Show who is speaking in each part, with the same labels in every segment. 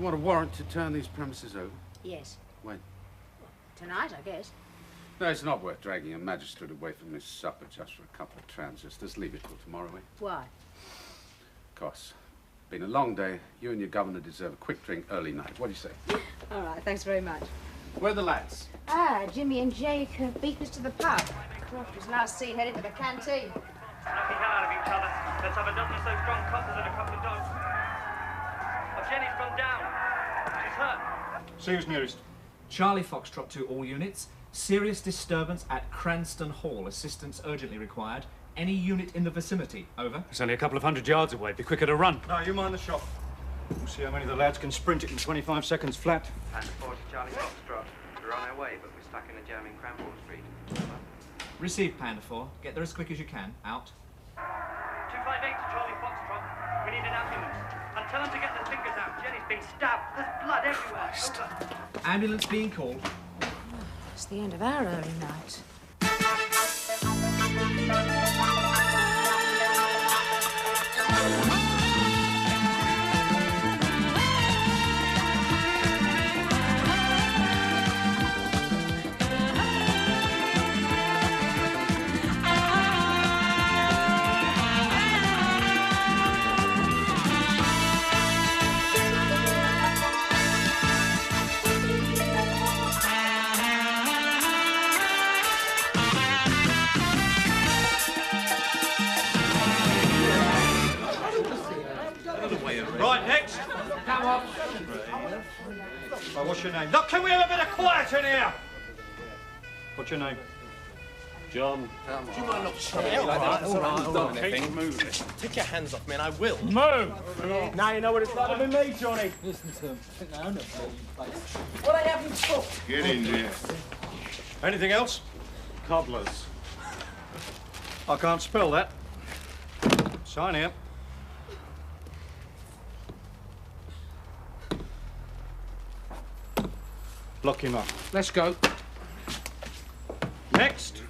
Speaker 1: want a warrant to turn these premises over?
Speaker 2: Yes.
Speaker 1: When?
Speaker 2: Tonight, I guess.
Speaker 1: No, it's not worth dragging a magistrate away from his supper just for a couple of transistors. Leave it till tomorrow, eh?
Speaker 2: Why?
Speaker 1: Course. Been a long day. You and your governor deserve a quick drink early night. What do you say?
Speaker 2: All right, thanks very much.
Speaker 1: Where are the lads?
Speaker 2: Jimmy and Jake beat us to the pub. Croft was last seen heading to the canteen.
Speaker 3: Knocking hell out of each other. Let's have a dozen or so strong coppers and a couple of dogs. Oh, Jenny's gone down. She's hurt.
Speaker 4: See who's nearest.
Speaker 5: Charlie Foxtrot to all units. Serious disturbance at Cranston Hall. Assistance urgently required. Any unit in the vicinity. Over.
Speaker 4: It's only a couple of 100 yards away. Be quicker to run. No, you mind the shop. We'll see how many of the lads can sprint it in 25 seconds flat.
Speaker 3: And 40 Charlie Foxtrot. We're on our way, but we're stuck in a jam in Cranbourne Street.
Speaker 5: Receive, Panda 4. Get there as quick as you can. Out.
Speaker 3: 258 to Charlie Foxtrot. We need an ambulance. And tell them to get their fingers out. Jenny's been stabbed. There's blood everywhere. Over.
Speaker 5: Ambulance being called.
Speaker 2: It's the end of our early night.
Speaker 4: Right, next.
Speaker 5: Come on.
Speaker 4: Right, what's your name? Look, can we have a bit of quiet in here? What's your name?
Speaker 6: John.
Speaker 7: Do you mind not shutting me like that? All right.
Speaker 6: Keep moving.
Speaker 7: Take your hands off me and I will.
Speaker 4: Move!
Speaker 7: Now you know what it's like to be me, Johnny.
Speaker 8: Listen to him. I think they own it for you place.
Speaker 7: What are you having for?
Speaker 6: Get in there.
Speaker 4: Anything else?
Speaker 6: Cobblers.
Speaker 4: I can't spell that. Sign here. Lock him up.
Speaker 1: Let's go.
Speaker 4: Next.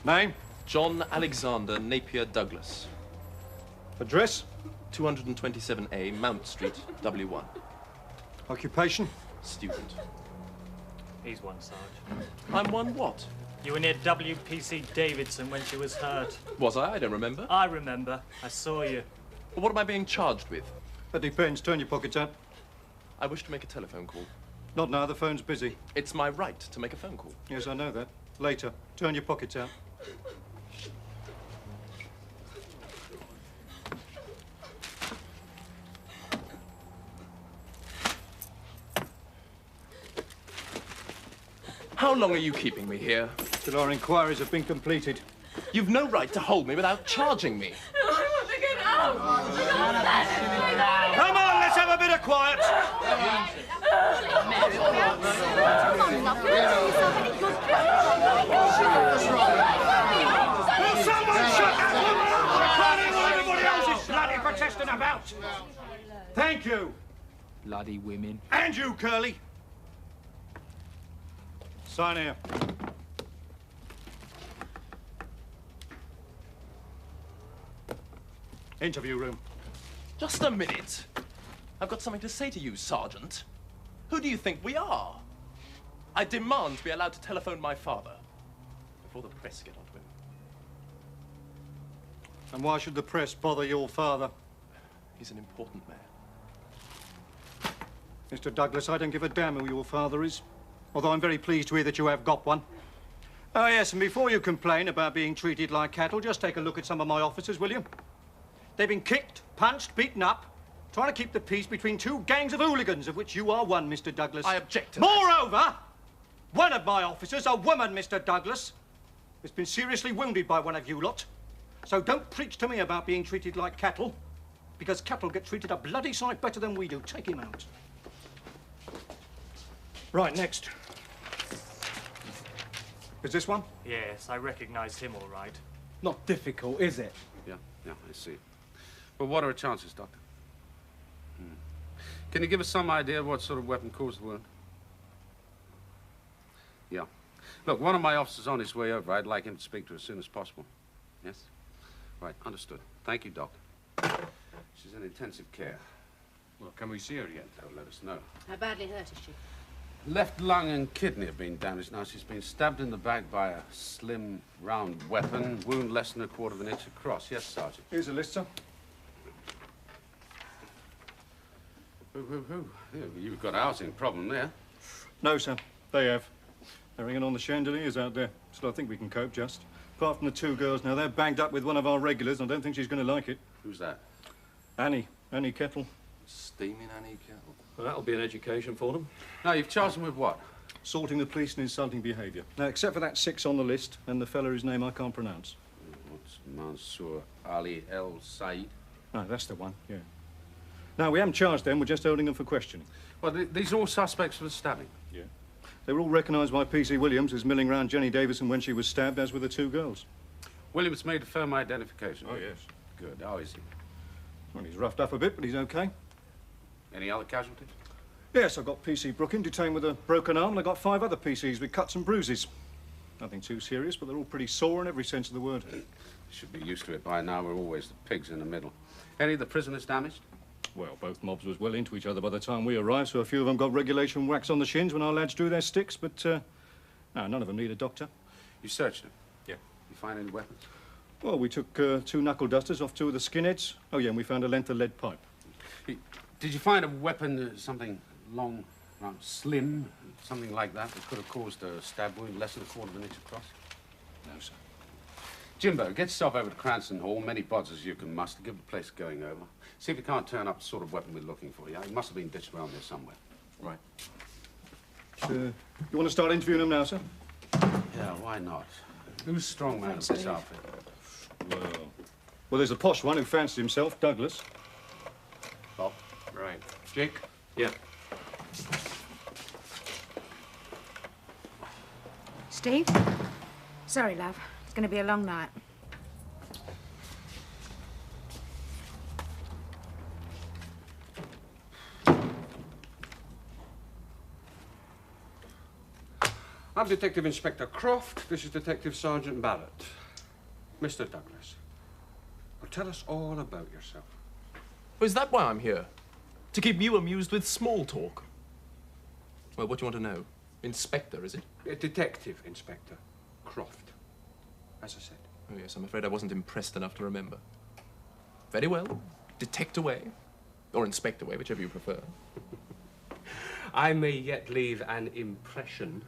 Speaker 4: Name?
Speaker 7: John Alexander Napier Douglas.
Speaker 4: Address?
Speaker 7: 227A Mount Street, W1.
Speaker 4: Occupation?
Speaker 7: Student.
Speaker 9: He's one, Sarge.
Speaker 7: I'm one what?
Speaker 9: You were near WPC Davidson when she was hurt.
Speaker 7: Was I? I don't remember.
Speaker 9: I remember. I saw you.
Speaker 7: Well, what am I being charged with?
Speaker 4: That depends. Turn your pockets out.
Speaker 7: I wish to make a telephone call.
Speaker 4: Not now, the phone's busy.
Speaker 7: It's my right to make a phone call.
Speaker 4: Yes, I know that. Later. Turn your pockets out.
Speaker 7: How long are you keeping me here?
Speaker 4: Till our inquiries have been completed.
Speaker 7: You've no right to hold me without charging me.
Speaker 10: I want to get out!
Speaker 4: Come on, let's have a bit of quiet. Will someone shut that woman up? I can't hear what everybody else is bloody protesting about. Thank you.
Speaker 8: Bloody women.
Speaker 4: And you, Curly. Sign here. Interview room.
Speaker 7: Just a minute. I've got something to say to you, Sergeant. Who do you think we are? I demand to be allowed to telephone my father before the press get onto him.
Speaker 4: And why should the press bother your father?
Speaker 7: He's an important man.
Speaker 4: Mr. Douglas, I don't give a damn who your father is. Although I'm very pleased to hear that you have got one. Oh, yes, and before you complain about being treated like cattle, just take a look at some of my officers, will you? They've been kicked, punched, beaten up, trying to keep the peace between two gangs of hooligans, of which you are one, Mr. Douglas.
Speaker 7: I object to that.
Speaker 4: Moreover, one of my officers, a woman, Mr. Douglas, has been seriously wounded by one of you lot. So don't preach to me about being treated like cattle, because cattle get treated a bloody sight better than we do. Take him out. Right, next. Is this one?
Speaker 9: Yes, I recognized him all right.
Speaker 8: Not difficult, is it?
Speaker 1: Yeah, I see. Well, what are our chances, Doctor? Can you give us some idea of what sort of weapon caused the wound? Yeah. Look, one of my officers on his way over. I'd like him to speak to as soon as possible. Yes? Right, understood. Thank you, Doctor. She's in intensive care.
Speaker 6: Well, can we see her yet?
Speaker 1: They'll let us know.
Speaker 2: How badly hurt is she?
Speaker 1: Left lung and kidney have been damaged. Now, she's been stabbed in the back by a slim, round weapon. Wound less than 1/4 of an inch across. Yes, Sergeant.
Speaker 4: Here's a list, sir.
Speaker 1: Who? Yeah, you've got a housing problem there.
Speaker 4: No, sir. They have. They're hanging on the chandeliers out there. Still, I think we can cope, just. Apart from the 2 girls now, they're banged up with one of our regulars. I don't think she's going to like it.
Speaker 1: Who's that?
Speaker 4: Annie Kettle.
Speaker 6: Steaming Annie Kettle.
Speaker 10: Well, that'll be an education for them.
Speaker 1: Now, you've charged them with what?
Speaker 4: Assaulting the police and insulting behaviour. Now, except for that 6 on the list and the fella whose name I can't pronounce.
Speaker 1: What's Mansour Ali El Said?
Speaker 4: No, that's the one, yeah. Now, we haven't charged them, we're just holding them for questioning.
Speaker 1: Well, these are all suspects for the stabbing.
Speaker 4: Yeah. They were all recognised by P.C. Williams as milling round Jenny Davison when she was stabbed, as were the 2 girls.
Speaker 1: Williams made a firm identification.
Speaker 4: Oh, yes.
Speaker 1: Good. How is he?
Speaker 4: Well, he's roughed up a bit, but he's okay.
Speaker 1: Any other casualties?
Speaker 4: Yes, I've got P.C. Brookin detained with a broken arm, and I've got 5 other PCs with cuts and bruises. Nothing too serious, but they're all pretty sore in every sense of the word.
Speaker 1: Should be used to it by now. We're always the pigs in the middle. Any of the prisoners damaged?
Speaker 4: Well, both mobs was well into each other by the time we arrived, so a few of them got regulation whacks on the shins when our lads drew their sticks, but, no, none of them need a doctor.
Speaker 1: You searched them?
Speaker 4: Yeah.
Speaker 1: You find any weapons?
Speaker 4: Well, we took 2 knuckle dusters off 2 of the skinheads. Oh, yeah, and we found a length of lead pipe.
Speaker 1: Did you find a weapon, something long, slim, something like that could have caused a stab wound less than 1/4 of an inch across?
Speaker 4: No, sir.
Speaker 1: Jimbo, get yourself over to Cranston Hall, many bods as you can muster, give the place a going over. See if you can't turn up the sort of weapon we're looking for, yeah? It must have been ditched around there somewhere.
Speaker 4: Right. You want to start interviewing them now, sir?
Speaker 1: Yeah, why not? Who's strong man of this outfit?
Speaker 4: Well, there's a posh one who fancied himself, Douglas.
Speaker 1: Bob?
Speaker 10: Right.
Speaker 1: Jake?
Speaker 10: Yeah.
Speaker 2: Steve? Sorry, love. It's going to be a long night.
Speaker 10: I'm Detective Inspector Croft. This is Detective Sergeant Barrett. Mr. Douglas, well, tell us all about yourself.
Speaker 7: Oh, is that why I'm here? To keep you amused with small talk? Well, what do you want to know? Inspector, is it?
Speaker 10: Detective Inspector Croft, as I said.
Speaker 7: Oh, yes, I'm afraid I wasn't impressed enough to remember. Very well. Detect away. Or inspect away, whichever you prefer.
Speaker 10: I may yet leave an impression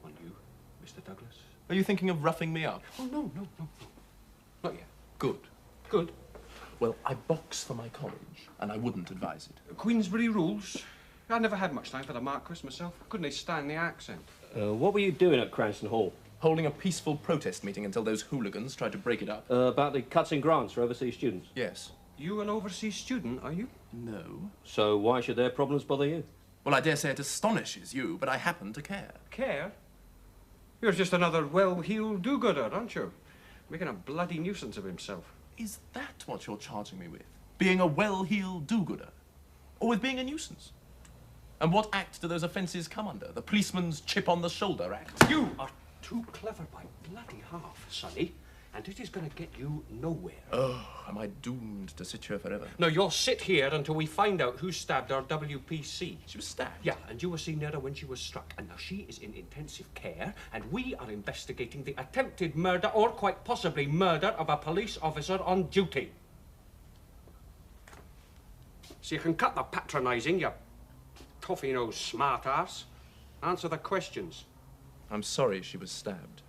Speaker 10: on you, Mr. Douglas.
Speaker 7: Are you thinking of roughing me up?
Speaker 10: Oh, no. Not yet.
Speaker 7: Good.
Speaker 10: Good.
Speaker 7: Well, I box for my college, and I wouldn't advise it.
Speaker 10: Queensberry rules. I never had much time for the Marquis myself. Couldn't stand the accent.
Speaker 11: What were you doing at Cranston Hall?
Speaker 7: Holding a peaceful protest meeting until those hooligans tried to break it up.
Speaker 11: About the cuts in grants for overseas students?
Speaker 7: Yes.
Speaker 10: You an overseas student, are you?
Speaker 7: No.
Speaker 11: So why should their problems bother you?
Speaker 7: Well, I dare say it astonishes you, but I happen to care.
Speaker 10: Care? You're just another well-heeled do-gooder, aren't you? Making a bloody nuisance of himself.
Speaker 7: Is that what you're charging me with? Being a well-heeled do-gooder? Or with being a nuisance? And what act do those offences come under? The policeman's chip on the shoulder act?
Speaker 10: You are too clever by bloody half, Sonny. And it is going to get you nowhere.
Speaker 7: Oh, am I doomed to sit here forever?
Speaker 10: No, you'll sit here until we find out who stabbed our WPC.
Speaker 7: She was stabbed?
Speaker 10: Yeah, and you were seen near her when she was struck. And now she is in intensive care, and we are investigating the attempted murder, or quite possibly murder, of a police officer on duty. So you can cut the patronising, you toffee-nosed smart-ass. Answer the questions.
Speaker 7: I'm sorry she was stabbed.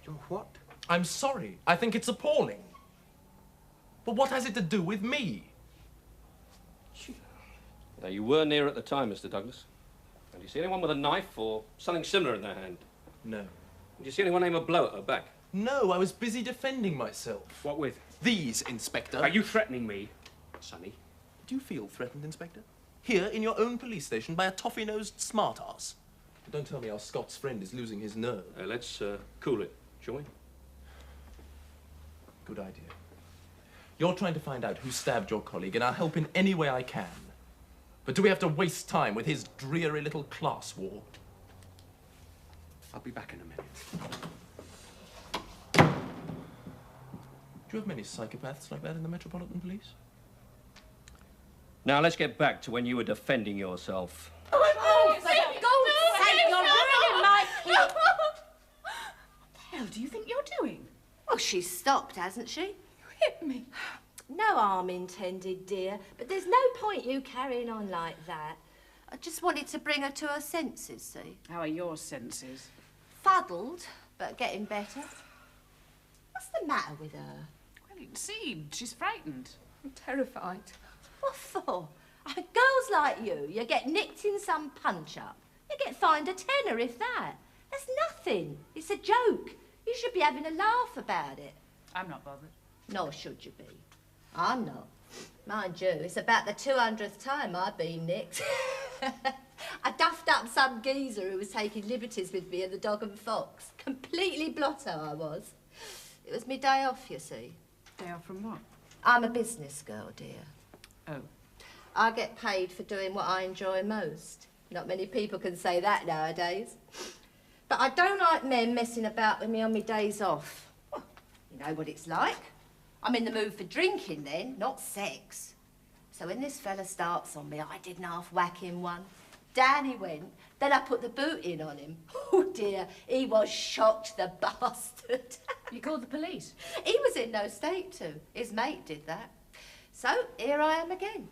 Speaker 10: You're what?
Speaker 7: I'm sorry. I think it's appalling. But what has it to do with me?
Speaker 11: Now, you were near at the time, Mr. Douglas. And do you see anyone with a knife or something similar in their hand?
Speaker 7: No.
Speaker 11: Do you see anyone aim a blow at her back?
Speaker 7: No, I was busy defending myself.
Speaker 10: What with?
Speaker 7: These, Inspector.
Speaker 10: Are you threatening me, Sonny?
Speaker 7: Do you feel threatened, Inspector? Here, in your own police station, by a toffee-nosed smart-ass? Don't tell me our Scots friend is losing his nerve.
Speaker 11: Let's cool it, shall we?
Speaker 7: Good idea. You're trying to find out who stabbed your colleague, and I'll help in any way I can. But do we have to waste time with his dreary little class war?
Speaker 10: I'll be back in a minute.
Speaker 7: Do you have many psychopaths like that in the Metropolitan Police?
Speaker 11: Now, let's get back to when you were defending yourself.
Speaker 2: Oh, for God's sake, you're ruining my kid.
Speaker 12: What the hell do you think you're doing?
Speaker 13: Well, she's stopped, hasn't she?
Speaker 12: You hit me.
Speaker 13: No harm intended, dear, but there's no point you carrying on like that. I just wanted to bring her to her senses, see?
Speaker 12: How are your senses?
Speaker 13: Fuddled, but getting better. What's the matter with her?
Speaker 12: Well, it seemed. She's frightened.
Speaker 2: I'm terrified.
Speaker 13: What for? Girls like you get nicked in some punch-up. You get fined a tenner, if that. That's nothing. It's a joke. You should be having a laugh about it.
Speaker 12: I'm not bothered.
Speaker 13: Nor should you be. I'm not. Mind you, it's about the 200th time I've been nicked. I duffed up some geezer who was taking liberties with me and the dog and fox. Completely blotto I was. It was me day off, you see.
Speaker 12: Day off from what?
Speaker 13: I'm a business girl, dear.
Speaker 12: Oh.
Speaker 13: I get paid for doing what I enjoy most. Not many people can say that nowadays. But I don't like men messing about with me on my days off. Well, you know what it's like. I'm in the mood for drinking then, not sex. So when this fella starts on me, I didn't half whack him one. Down he went. Then I put the boot in on him. Oh, dear, he was shocked, the bastard.
Speaker 12: You called the police?
Speaker 13: He was in no state to. His mate did that. So here I am again.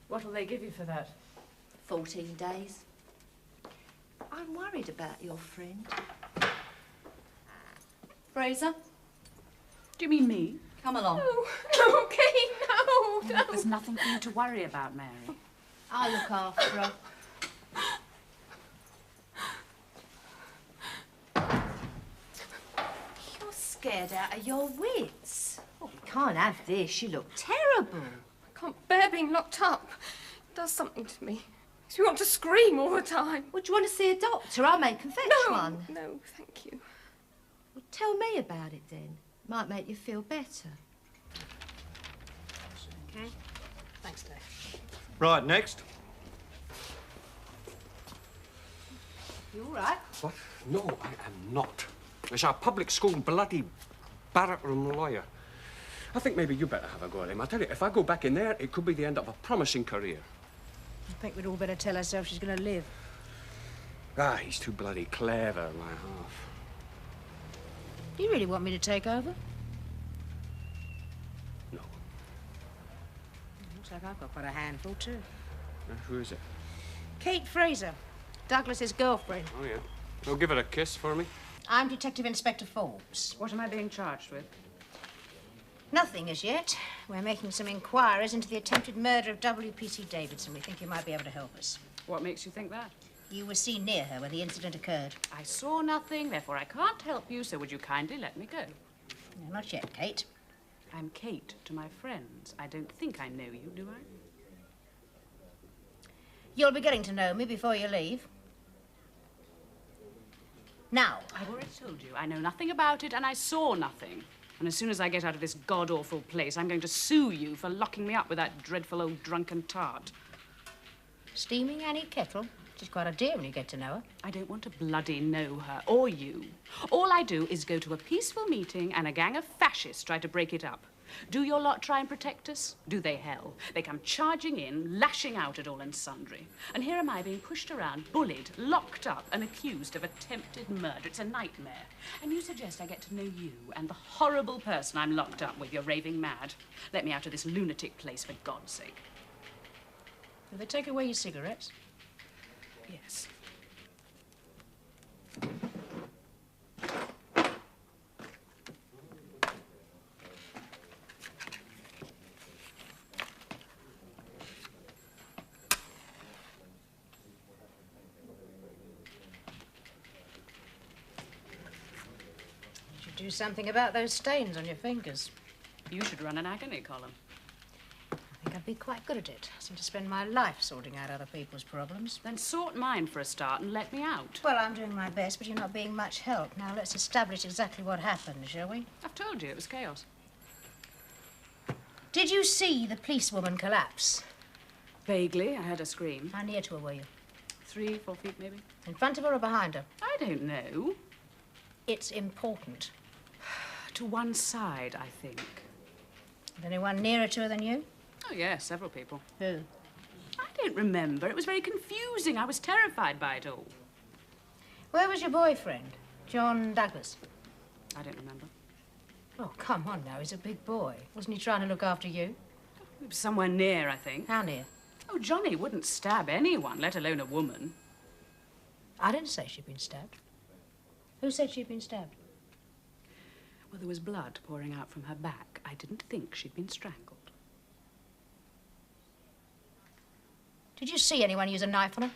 Speaker 12: What'll they give you for that?
Speaker 13: 14 days. I'm worried about your friend. Fraser?
Speaker 12: Do you mean me?
Speaker 13: Come along.
Speaker 2: No, Kate, no.
Speaker 12: There's nothing for you to worry about, Mary.
Speaker 13: I'll look after her. You're scared out of your wits. Oh, we can't have this. You look terrible.
Speaker 2: I can't bear being locked up. It does something to me. Makes me want to scream all the time.
Speaker 13: Would you want to see a doctor? I may confess one.
Speaker 2: No, thank you.
Speaker 13: Well, tell me about it then. Might make you feel better.
Speaker 12: Okay. Thanks, Dave.
Speaker 4: Right, next.
Speaker 13: You all right?
Speaker 10: What? No, I am not. It's our public school bloody barrack-room lawyer. I think maybe you better have a go at him. I tell you, if I go back in there, it could be the end of a promising career.
Speaker 12: I think we'd all better tell ourselves she's going to live.
Speaker 10: Ah, he's too bloody clever, my half.
Speaker 12: Do you really want me to take over?
Speaker 10: No.
Speaker 12: Looks like I've got quite a handful, too.
Speaker 10: Who is it?
Speaker 12: Kate Fraser, Douglas's girlfriend.
Speaker 10: Oh, yeah. Well, give her a kiss for me.
Speaker 12: I'm Detective Inspector Forbes. What am I being charged with? Nothing as yet. We're making some inquiries into the attempted murder of W.P.C. Davidson. We think you might be able to help us. What makes you think that? You were seen near her when the incident occurred. I saw nothing, therefore I can't help you, so would you kindly let me go? No, not yet, Kate. I'm Kate to my friends. I don't think I know you, do I? You'll be getting to know me before you leave. Now. I've already told you. I know nothing about it, and I saw nothing. And as soon as I get out of this god-awful place, I'm going to sue you for locking me up with that dreadful old drunken tart. Steaming Annie Kettle? She's quite a dear when you get to know her. I don't want to bloody know her, or you. All I do is go to a peaceful meeting and a gang of fascists try to break it up. Do your lot try and protect us? Do they hell? They come charging in, lashing out at all and sundry. And here am I being pushed around, bullied, locked up, and accused of attempted murder. It's a nightmare. And you suggest I get to know you and the horrible person I'm locked up with. You're raving mad. Let me out of this lunatic place, for God's sake. Will they take away your cigarettes? Yes. You should do something about those stains on your fingers. You should run an agony column. I think I'd be quite good at it. I seem to spend my life sorting out other people's problems. Then sort mine for a start and let me out. Well, I'm doing my best, but you're not being much help. Now, let's establish exactly what happened, shall we? I've told you, it was chaos. Did you see the policewoman collapse? Vaguely. I heard her scream. How near to her were you? 3, 4 feet, maybe. In front of her or behind her? I don't know. It's important. To one side, I think. Is anyone nearer to her than you? Oh, yes, several people. Who? don't remember. It was very confusing. I was terrified by it all.
Speaker 14: Where was your boyfriend, John Douglas?
Speaker 12: I don't remember.
Speaker 14: Oh, come on now. He's a big boy. Wasn't he trying to look after you?
Speaker 12: It was somewhere near, I think.
Speaker 14: How near?
Speaker 12: Oh, Johnny wouldn't stab anyone, let alone a woman.
Speaker 14: I didn't say she'd been stabbed. Who said she'd been stabbed?
Speaker 12: Well, there was blood pouring out from her back. I didn't think she'd been strangled.
Speaker 14: Did you see anyone use a knife on her?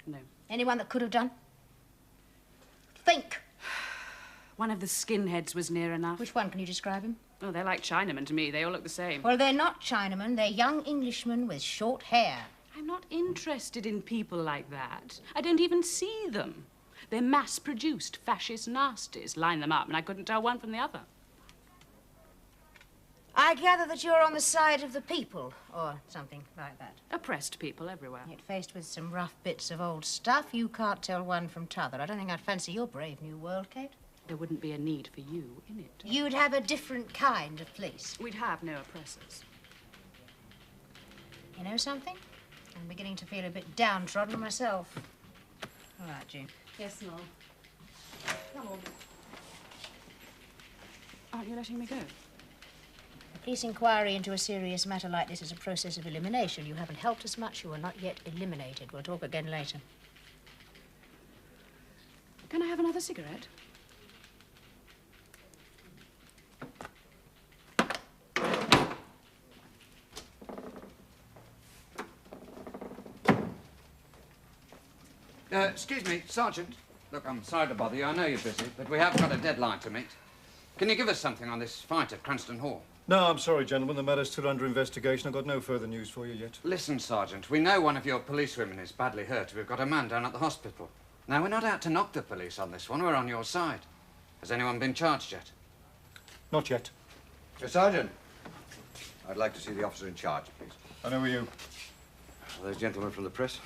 Speaker 12: No.
Speaker 14: Anyone that could have done? Think!
Speaker 12: One of the skinheads was near enough.
Speaker 14: Which one? Can you describe him?
Speaker 12: Oh, they're like Chinamen to me. They all look the same.
Speaker 14: Well, they're not Chinamen. They're young Englishmen with short hair.
Speaker 12: I'm not interested in people like that. I don't even see them. They're mass-produced fascist nasties. Line them up, and I couldn't tell one from the other.
Speaker 14: I gather that you're on the side of the people, or something like that.
Speaker 12: Oppressed people everywhere.
Speaker 14: Yet faced with some rough bits of old stuff, you can't tell one from t'other. I don't think I'd fancy your brave new world, Kate.
Speaker 12: There wouldn't be a need for you in it.
Speaker 14: You'd have a different kind of police.
Speaker 12: We'd have no oppressors.
Speaker 14: You know something? I'm beginning to feel a bit downtrodden myself. All right, Jean.
Speaker 12: Yes, Mom. Come on. Aren't you letting me go?
Speaker 14: A police inquiry into a serious matter like this is a process of elimination. You haven't helped us much. You are not yet eliminated. We'll talk again later.
Speaker 12: Can I have another cigarette?
Speaker 15: Excuse me, Sergeant. Look, I'm sorry to bother you. I know you're busy, but we have got a deadline to meet. Can you give us something on this fight at Cranston Hall?
Speaker 4: No, I'm sorry, gentlemen. The matter's still under investigation. I've got no further news for you yet.
Speaker 15: Listen, Sergeant, we know one of your policewomen is badly hurt. We've got a man down at the hospital. Now, we're not out to knock the police on this one. We're on your side. Has anyone been charged yet?
Speaker 4: Not yet.
Speaker 16: Sergeant, I'd like to see the officer in charge, please.
Speaker 4: I know you.
Speaker 16: Are those gentlemen from the press?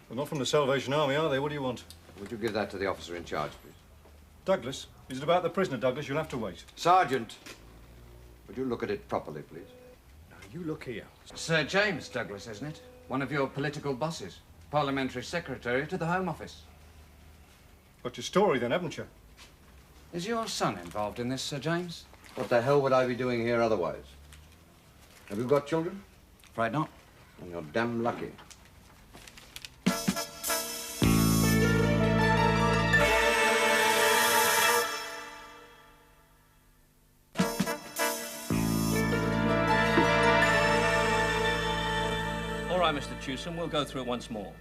Speaker 4: They're not from the Salvation Army, are they? What do you want?
Speaker 16: Would you give that to the officer in charge, please?
Speaker 4: Douglas? Is it about the prisoner, Douglas? You'll have to wait.
Speaker 16: Sergeant, would you look at it properly, please?
Speaker 4: Now, you look here.
Speaker 15: Sir James Douglas, isn't it? One of your political bosses. Parliamentary Secretary to the Home Office.
Speaker 4: Got your story then, haven't you?
Speaker 15: Is your son involved in this, Sir James?
Speaker 16: What the hell would I be doing here otherwise? Have you got children?
Speaker 15: Afraid not.
Speaker 16: And you're damn lucky.
Speaker 11: All right, Mr. Chewson, we'll go through it once more.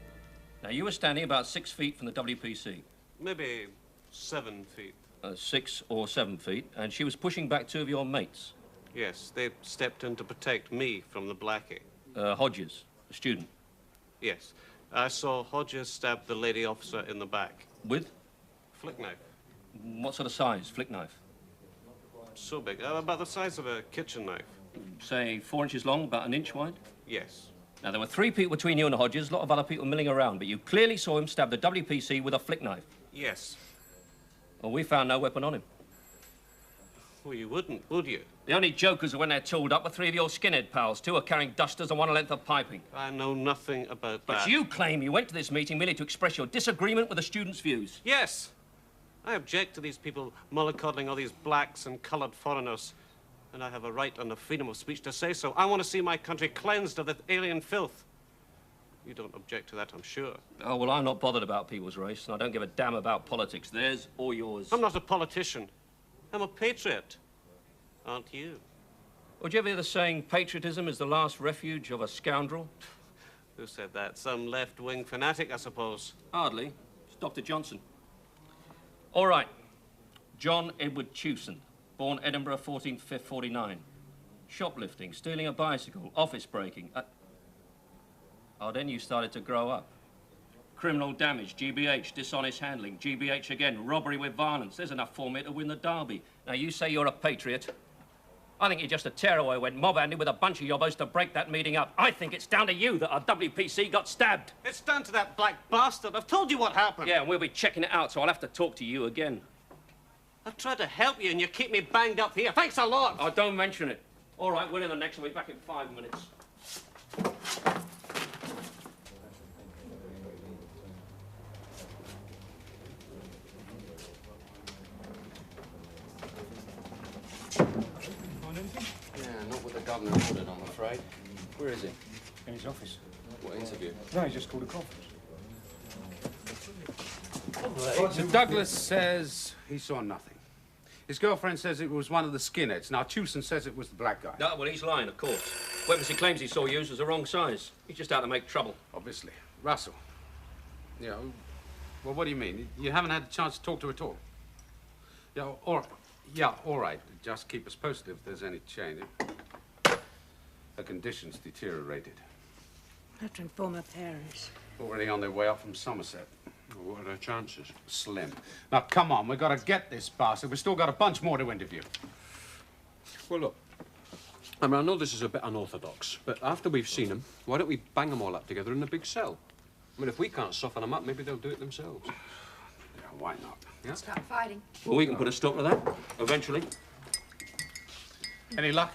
Speaker 11: Now, you were standing about 6 feet from the WPC.
Speaker 6: Maybe 7 feet.
Speaker 11: 6 or 7 feet, and she was pushing back 2 of your mates.
Speaker 6: Yes, they stepped in to protect me from the blackie.
Speaker 11: Hodges, a student.
Speaker 6: Yes. I saw Hodges stab the lady officer in the back.
Speaker 11: With?
Speaker 6: Flick knife.
Speaker 11: What sort of size, flick knife?
Speaker 6: So big, about the size of a kitchen knife.
Speaker 11: Say 4 inches long, about 1 inch wide?
Speaker 6: Yes.
Speaker 11: Now, there were 3 people between you and Hodges, a lot of other people milling around, but you clearly saw him stab the WPC with a flick knife.
Speaker 6: Yes.
Speaker 11: Well, we found no weapon on him.
Speaker 6: Well, you wouldn't, would you?
Speaker 11: The only jokers are when they're tooled up were 3 of your skinhead pals. 2 are carrying dusters and 1 a length of piping.
Speaker 6: I know nothing about that.
Speaker 11: But you claim you went to this meeting merely to express your disagreement with the students' views.
Speaker 6: Yes. I object to these people mollycoddling all these blacks and coloured foreigners. And I have a right and a freedom of speech to say so. I want to see my country cleansed of this alien filth. You don't object to that, I'm sure.
Speaker 11: Oh, well, I'm not bothered about people's race, and I don't give a damn about politics, theirs or yours.
Speaker 6: I'm not a politician. I'm a patriot. Aren't you?
Speaker 11: Would you ever hear the saying, patriotism is the last refuge of a scoundrel?
Speaker 6: Who said that? Some left-wing fanatic, I suppose.
Speaker 11: Hardly. It's Dr. Johnson. All right. John Edward Chewson, born Edinburgh, 14th, 5th, 49. Shoplifting, stealing a bicycle, office breaking. Oh, then you started to grow up. Criminal damage, GBH, dishonest handling, GBH again, robbery with violence. There's enough for me to win the derby. Now, you say you're a patriot. I think you're just a tearaway went mob-handed with a bunch of yobbos to break that meeting up. I think it's down to you that our WPC got stabbed.
Speaker 6: It's down to that black bastard. I've told you what happened.
Speaker 11: Yeah, and we'll be checking it out, so I'll have to talk to you again.
Speaker 6: I've tried to help you, and you keep me banged up here. Thanks a lot.
Speaker 11: Oh, don't mention it. All right, we're in the next one. We'll be back in 5 minutes.
Speaker 10: governor ordered, I'm afraid. Where is he?
Speaker 4: In his office.
Speaker 10: What interview?
Speaker 4: No, he just called a conference.
Speaker 1: Sir Douglas says he saw nothing. His girlfriend says it was one of the skinheads. Now, Chewson says it was the black guy.
Speaker 11: No, well, he's lying, of course. Weapons he claims he saw used was the wrong size. He's just out to make trouble.
Speaker 1: Obviously. Russell. Yeah, well, what do you mean? You haven't had a chance to talk to her at all? Yeah, all right. Just keep us posted if there's any change. Her condition's deteriorated.
Speaker 14: I have to inform her parents.
Speaker 1: Already on their way up from Somerset.
Speaker 10: Well, what are their chances?
Speaker 1: Slim. Now, come on, we've got to get this bastard. We've still got a bunch more to interview.
Speaker 10: Well, look. I mean, I know this is a bit unorthodox, but after we've seen them, why don't we bang them all up together in a big cell? I mean, if we can't soften them up, maybe they'll do it themselves.
Speaker 1: Yeah, why not?
Speaker 11: Yeah?
Speaker 14: Stop fighting.
Speaker 11: Well, we can put a stop to that, eventually.
Speaker 1: Any luck?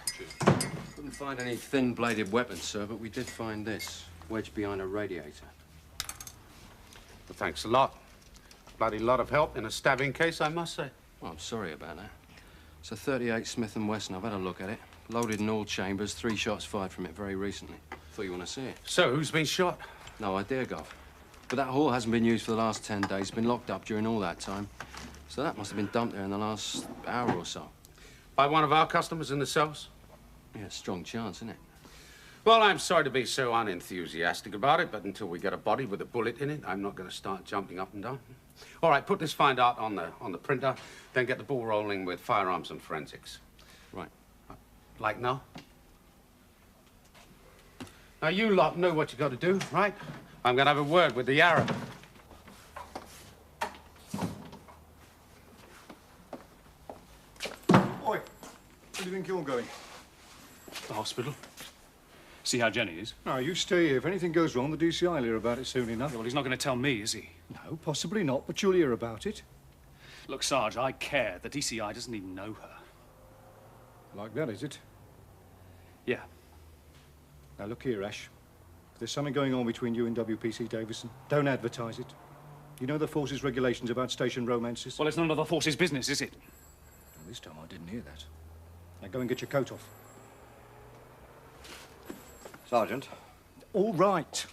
Speaker 10: Couldn't find any thin-bladed weapons, sir, but we did find this, wedged behind a radiator.
Speaker 1: Well, thanks a lot. Bloody lot of help in a stabbing case, I must say.
Speaker 10: Well, I'm sorry about that. It's a 38 Smith & Wesson. I've had a look at it. Loaded in all chambers, 3 shots fired from it very recently. Thought you want to see it.
Speaker 1: So, who's been shot?
Speaker 10: No idea, Gov. But that hall hasn't been used for the last 10 days. Been locked up during all that time. So that must have been dumped there in the last hour or so.
Speaker 1: By one of our customers in the cells?
Speaker 10: Yeah, strong chance, isn't it?
Speaker 1: Well, I'm sorry to be so unenthusiastic about it, but until we get a body with a bullet in it, I'm not going to start jumping up and down. All right, put this find out on the printer, then get the ball rolling with firearms and forensics.
Speaker 10: Right.
Speaker 1: Like now? Now, you lot know what you got to do, right? I'm going to have a word with the Arab.
Speaker 4: Oi, where do you think you're going?
Speaker 17: The hospital. See how Jenny is.
Speaker 4: No, you stay here. If anything goes wrong, the DCI will hear about it soon enough.
Speaker 17: Yeah, well, he's not going to tell me, is he?
Speaker 4: No, possibly not, but you'll hear about it.
Speaker 17: Look, Sarge, I care. The DCI doesn't even know her.
Speaker 4: Like that, is it?
Speaker 17: Yeah.
Speaker 4: Now, look here, Ash. If there's something going on between you and WPC Davison, don't advertise it. You know the Force's regulations about station romances?
Speaker 17: Well, it's none of the Force's business, is it?
Speaker 4: Well, this time I didn't hear that. Now, go and get your coat off.
Speaker 16: Sergeant.
Speaker 4: All right.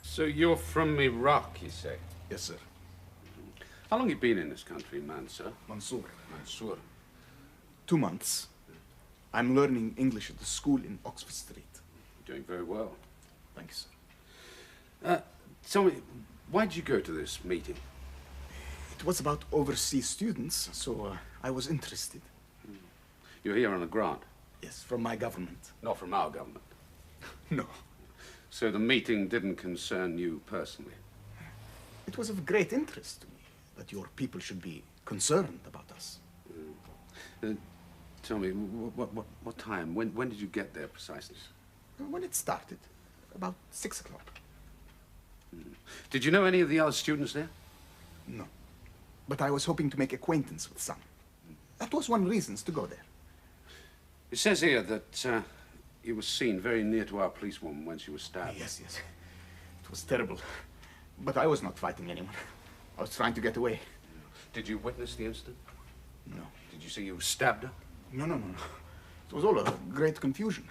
Speaker 1: So you're from Iraq, you say?
Speaker 18: Yes, sir.
Speaker 1: How long you been in this country, man, sir?
Speaker 18: Mansour.
Speaker 1: Mansour.
Speaker 18: 2 months. I'm learning English at the school in Oxford Street.
Speaker 1: You're doing very well.
Speaker 18: Thanks, sir.
Speaker 1: Tell me, why did you go to this meeting?
Speaker 18: It was about overseas students, so I was interested.
Speaker 1: You're here on a grant?
Speaker 18: Yes, from my government.
Speaker 1: Not from our government?
Speaker 18: No.
Speaker 1: So the meeting didn't concern you personally?
Speaker 18: It was of great interest to me that your people should be concerned about us.
Speaker 1: Tell me, what time? When did you get there precisely?
Speaker 18: When it started, about 6 o'clock.
Speaker 1: Did you know any of the other students there?
Speaker 18: No. But I was hoping to make acquaintance with some. That was one of the reasons to go there.
Speaker 1: It says here that you were seen very near to our policewoman when she was stabbed.
Speaker 18: Yes, yes. It was terrible. But I was not fighting anyone. I was trying to get away.
Speaker 1: Did you witness the incident?
Speaker 18: No.
Speaker 1: Did you see you stabbed her?
Speaker 18: No, no, no, no. It was all a great confusion.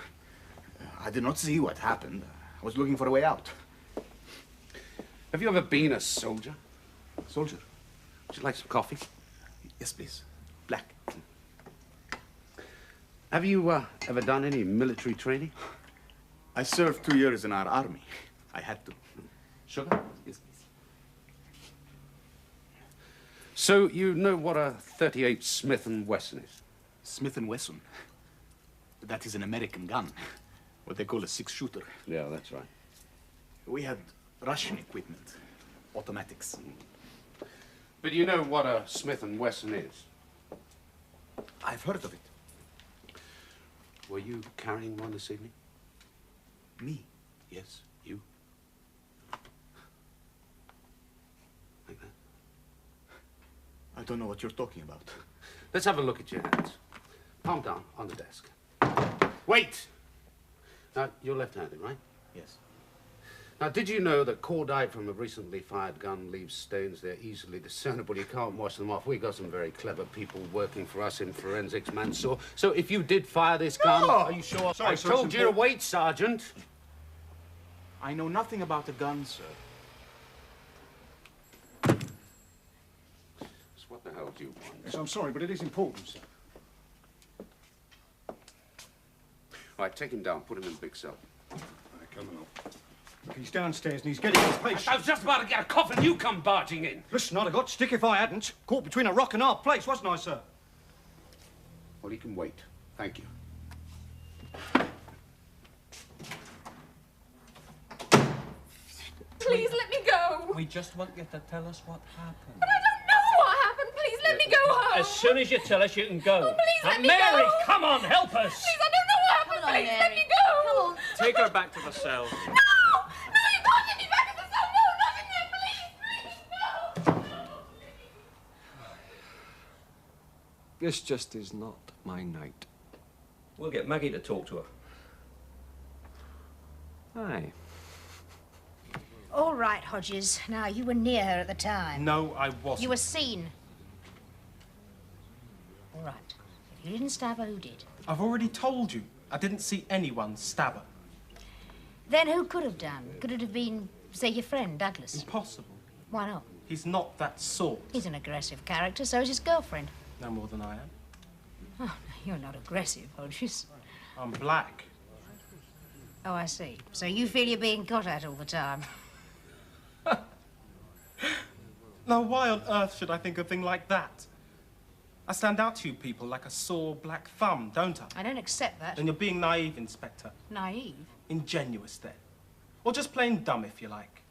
Speaker 18: I did not see what happened. I was looking for a way out.
Speaker 1: Have you ever been a soldier?
Speaker 18: Soldier?
Speaker 1: Would you like some coffee?
Speaker 18: Yes, please. Black.
Speaker 1: Have you ever done any military training?
Speaker 18: I served 2 years in our army. I had to.
Speaker 1: Sugar?
Speaker 18: Yes, please.
Speaker 1: So you know what a 38 Smith & Wesson is?
Speaker 18: Smith & Wesson? That is an American gun. What they call a 6-shooter.
Speaker 1: Yeah, that's right.
Speaker 18: We had Russian equipment. Automatics.
Speaker 1: But you know what a Smith & Wesson is?
Speaker 18: I've heard of it.
Speaker 1: Were you carrying one this evening?
Speaker 18: Me?
Speaker 1: Yes, you. Like that?
Speaker 18: I don't know what you're talking about.
Speaker 1: Let's have a look at your hands. Palm down on the desk. Wait! Now, you're left-handed, right?
Speaker 18: Yes.
Speaker 1: Now, did you know that cordite from a recently fired gun leaves stains? They're easily discernible. You can't wash them off. We've got some very clever people working for us in forensics, Mansour. So if you did fire this gun... Are you sure?
Speaker 18: Sorry,
Speaker 1: I
Speaker 18: sir,
Speaker 1: told
Speaker 18: it's
Speaker 1: you to
Speaker 18: important.
Speaker 1: wait, Sergeant.
Speaker 18: I know nothing about the gun, sir.
Speaker 1: What the hell do you want?
Speaker 4: Yes, I'm sorry, but it is important, sir.
Speaker 1: Right, take him down. Put him in the big cell.
Speaker 4: Come on. Look, he's downstairs and he's getting his patient.
Speaker 1: I was just about to get a coffin. You come barging in.
Speaker 4: Listen, I'd have got stick if I hadn't. Caught between a rock and a hard place, wasn't I, sir?
Speaker 1: Well, he can wait. Thank you.
Speaker 2: Please let me go.
Speaker 10: We just want you to tell us what happened.
Speaker 2: But I don't know what happened. Please let me go home.
Speaker 11: As soon as you tell us, you can go.
Speaker 2: Oh, please let
Speaker 11: And
Speaker 2: me
Speaker 11: Mary,
Speaker 2: go.
Speaker 11: come on, help us.
Speaker 2: Please, I don't know what happened.
Speaker 14: Come on,
Speaker 2: Please
Speaker 14: Mary.
Speaker 2: let me go.
Speaker 14: Come on.
Speaker 6: Take her back to the cell.
Speaker 2: No, you can't get me back in the cell. No, not in there. Please, no.
Speaker 10: This just is not my night.
Speaker 11: We'll get Maggie to talk to her.
Speaker 10: Aye.
Speaker 14: All right, Hodges. Now, you were near her at the time.
Speaker 5: No, I wasn't.
Speaker 14: You were seen. All right. If you didn't stab her, who did?
Speaker 5: I've already told you. I didn't see anyone stab her.
Speaker 14: Then who could have done? Could it have been, say, your friend, Douglas?
Speaker 5: Impossible.
Speaker 14: Why not?
Speaker 5: He's not that sort.
Speaker 14: He's an aggressive character, so is his girlfriend.
Speaker 5: No more than I am.
Speaker 14: Oh, you're not aggressive, Hodges.
Speaker 5: I'm black.
Speaker 14: Oh, I see. So you feel you're being got at all the time.
Speaker 5: Now, why on earth should I think a thing like that? I stand out to you people like a sore black thumb, don't I?
Speaker 14: I don't accept that.
Speaker 5: Then you're being naive, Inspector.
Speaker 14: Naive?
Speaker 5: Ingenuous, then. Or just plain dumb, if you like.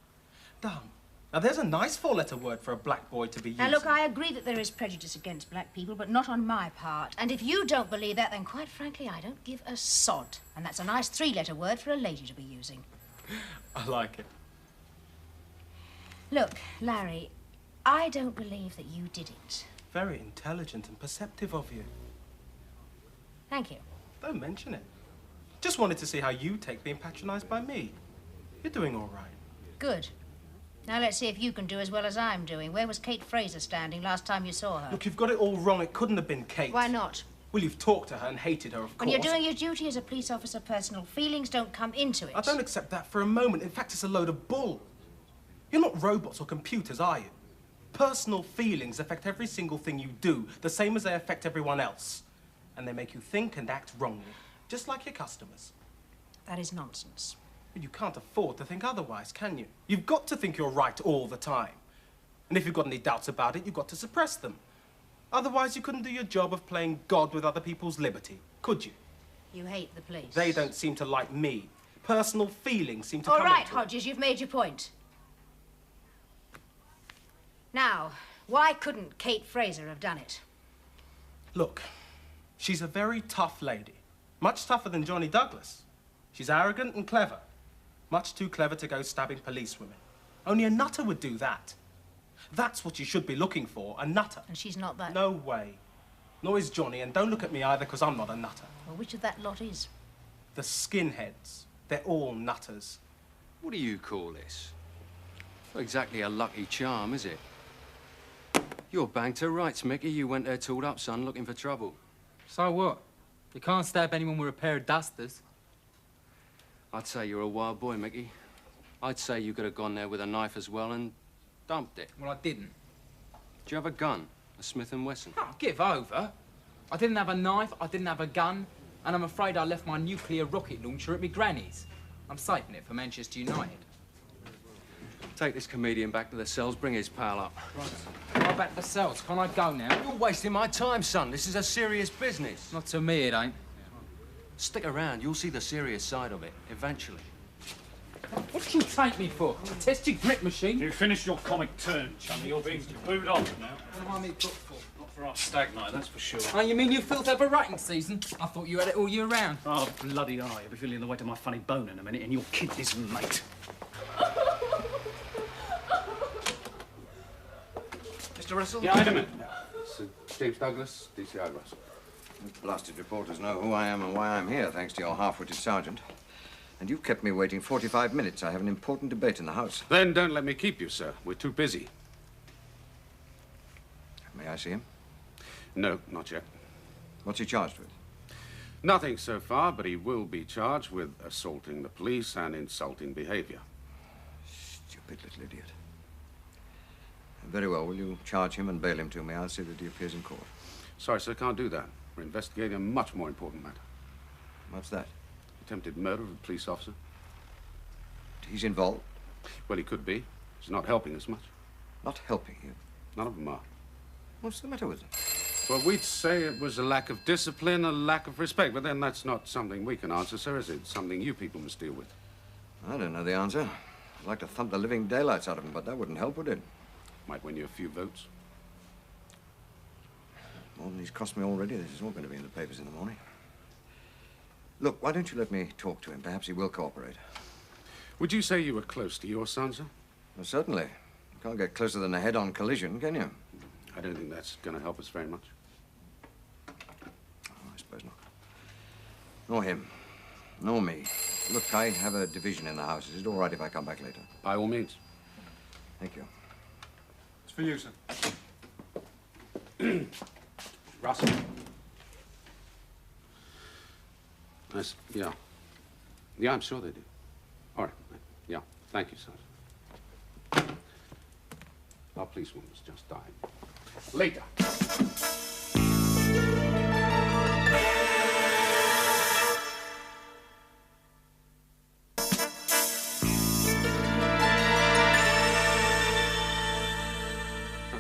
Speaker 5: Dumb. Now, there's a nice four-letter word for a black boy to be using.
Speaker 14: Now, look, I agree that there is prejudice against black people, but not on my part. And if you don't believe that, then quite frankly, I don't give a sod. And that's a nice three-letter word for a lady to be using.
Speaker 5: I like it.
Speaker 14: Look, Larry, I don't believe that you did it.
Speaker 5: Very intelligent and perceptive of you.
Speaker 14: Thank you.
Speaker 5: Don't mention it. Just wanted to see how you take being patronized by me. You're doing all right.
Speaker 14: Good. Now let's see if you can do as well as I'm doing. Where was Kate Fraser standing last time you saw her?
Speaker 5: Look, you've got it all wrong. It couldn't have been Kate.
Speaker 14: Why not?
Speaker 5: Well, you've talked to her and hated her, of
Speaker 14: When
Speaker 5: course.
Speaker 14: you're doing your duty as a police officer, personal feelings don't come into it.
Speaker 5: I don't accept that for a moment. In fact, it's a load of bull. You're not robots or computers, are you? Personal feelings affect every single thing you do, the same as they affect everyone else. And they make you think and act wrongly, just like your customers.
Speaker 14: That is nonsense.
Speaker 5: But you can't afford to think otherwise, can you? You've got to think you're right all the time. And if you've got any doubts about it, you've got to suppress them. Otherwise, you couldn't do your job of playing God with other people's liberty, could you?
Speaker 14: You hate the police.
Speaker 5: They don't seem to like me. Personal feelings seem to
Speaker 14: All
Speaker 5: come
Speaker 14: right,
Speaker 5: into it.
Speaker 14: Hodges, you've made your point. Now, why couldn't Kate Fraser have done it?
Speaker 5: Look, she's a very tough lady. Much tougher than Johnny Douglas. She's arrogant and clever. Much too clever to go stabbing policewomen. Only a nutter would do that. That's what you should be looking for, a nutter.
Speaker 14: And she's not that...
Speaker 5: No way. Nor is Johnny, and don't look at me either, because I'm not a nutter.
Speaker 14: Well, which of that lot is?
Speaker 5: The skinheads. They're all nutters.
Speaker 10: What do you call this? Not exactly a lucky charm, is it? You're bang to rights, Mickey. You went there tooled up, son, looking for trouble.
Speaker 8: So what? You can't stab anyone with a pair of dusters.
Speaker 10: I'd say you're a wild boy, Mickey. I'd say you could have gone there with a knife as well and dumped it.
Speaker 8: Well, I didn't.
Speaker 10: Do you have a gun? A Smith & Wesson?
Speaker 8: Oh, give over. I didn't have a knife, I didn't have a gun, and I'm afraid I left my nuclear rocket launcher at my granny's. I'm saving it for Manchester United.
Speaker 10: Take this comedian back to the cells, bring his pal up.
Speaker 8: Right. Go back to the cells. Can I go now?
Speaker 10: You're wasting my time, son. This is a serious business.
Speaker 8: Not to me, it ain't.
Speaker 10: Stick around. You'll see the serious side of it, eventually.
Speaker 8: What did you take me for? A test your grip machine?
Speaker 9: You finished your comic turn, chummy. You're being booed off now.
Speaker 8: What am I booked for?
Speaker 9: Not for our stag night, that's for sure.
Speaker 8: Oh, you mean you filth over rating season? I thought you had it all year round.
Speaker 9: Oh, bloody hell. You'll be feeling the weight of my funny bone in a minute, and you'll kid this mate.
Speaker 15: Mr. Russell?
Speaker 1: Yeah, wait a minute. James Douglas, DCI Russell.
Speaker 15: The blasted reporters know who I am and why I'm here, thanks to your half-witted sergeant.
Speaker 16: And you've kept me waiting 45 minutes. I have an important debate in the House.
Speaker 1: Then don't let me keep you, sir. We're too busy.
Speaker 16: May I see him?
Speaker 1: No, not yet.
Speaker 16: What's he charged with?
Speaker 1: Nothing so far, but he will be charged with assaulting the police and insulting behavior.
Speaker 16: Stupid little idiot. Very well. Will you charge him and bail him to me? I'll see that he appears in court.
Speaker 1: Sorry, sir, can't do that. We're investigating a much more important matter.
Speaker 16: What's that?
Speaker 1: Attempted murder of a police officer.
Speaker 16: He's involved?
Speaker 1: Well, he could be. He's not helping us much.
Speaker 16: Not helping you?
Speaker 1: None of them are.
Speaker 16: What's the matter with them?
Speaker 1: Well, we'd say it was a lack of discipline, a lack of respect, but then that's not something we can answer, sir, is it? It's something you people must deal with.
Speaker 16: I don't know the answer. I'd like to thump the living daylights out of him, but that wouldn't help, would it?
Speaker 1: Might win you a few votes.
Speaker 16: More than he's cost me already. This is all going to be in the papers in the morning. Look, why don't you let me talk to him? Perhaps he will cooperate.
Speaker 1: Would you say you were close to your son, sir?
Speaker 16: Well, certainly. You can't get closer than a head-on collision, can you?
Speaker 1: I don't think that's going to help us very much.
Speaker 16: Oh, I suppose not. Nor him. Nor me. Look, I have a division in the house. Is it all right if I come back later?
Speaker 1: By all means.
Speaker 16: Thank you.
Speaker 4: It's for you, sir.
Speaker 1: Russell. Nice. Yeah. Yeah, I'm sure they do. All right. Yeah. Thank you, sir. Our policewoman's just died. Later. Oh,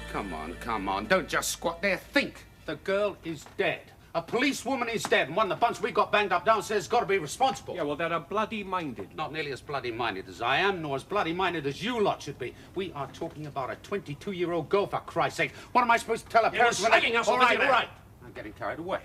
Speaker 1: come on. Don't just squat there. Think. The girl is dead. A policewoman is dead, and one of the bunch we got banged up downstairs has got to be responsible.
Speaker 10: Yeah, well, they're a bloody-minded.
Speaker 1: Not nearly as bloody-minded as I am, nor as bloody-minded as you lot should be. We are talking about a 22-year-old girl, for Christ's sake. What am I supposed to tell her parents when
Speaker 11: slagging us
Speaker 1: all
Speaker 11: off,
Speaker 1: right,
Speaker 11: isn't it?
Speaker 1: all right. I'm getting carried away.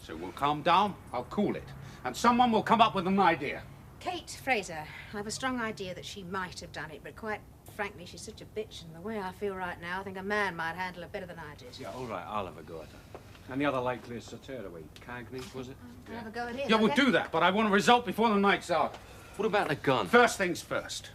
Speaker 1: So we'll calm down, I'll cool it, and someone will come up with an idea.
Speaker 14: Kate Fraser, I have a strong idea that she might have done it, but quite frankly, she's such a bitch, and the way I feel right now, I think a man might handle her better than I did.
Speaker 10: Yeah, all right, I'll have a go at her. And the other likely is Sir Tearaway. Cagney, was it?
Speaker 14: I'll have a go at him.
Speaker 1: Yeah, we'll
Speaker 14: okay?
Speaker 1: do that, but I want a result before the night's out.
Speaker 11: What about a gun?
Speaker 1: First things first.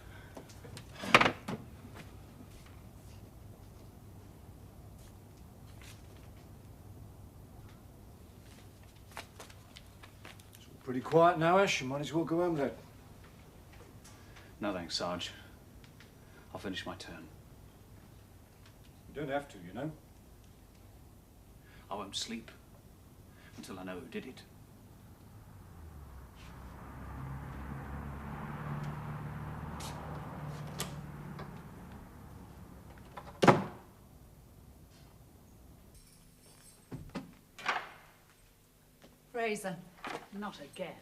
Speaker 4: Pretty quiet now, Ash. You might as well go home then.
Speaker 17: No thanks, Sarge. I'll finish my turn.
Speaker 4: You don't have to, you know.
Speaker 17: I won't sleep until I know who did it.
Speaker 12: Fraser. Not again.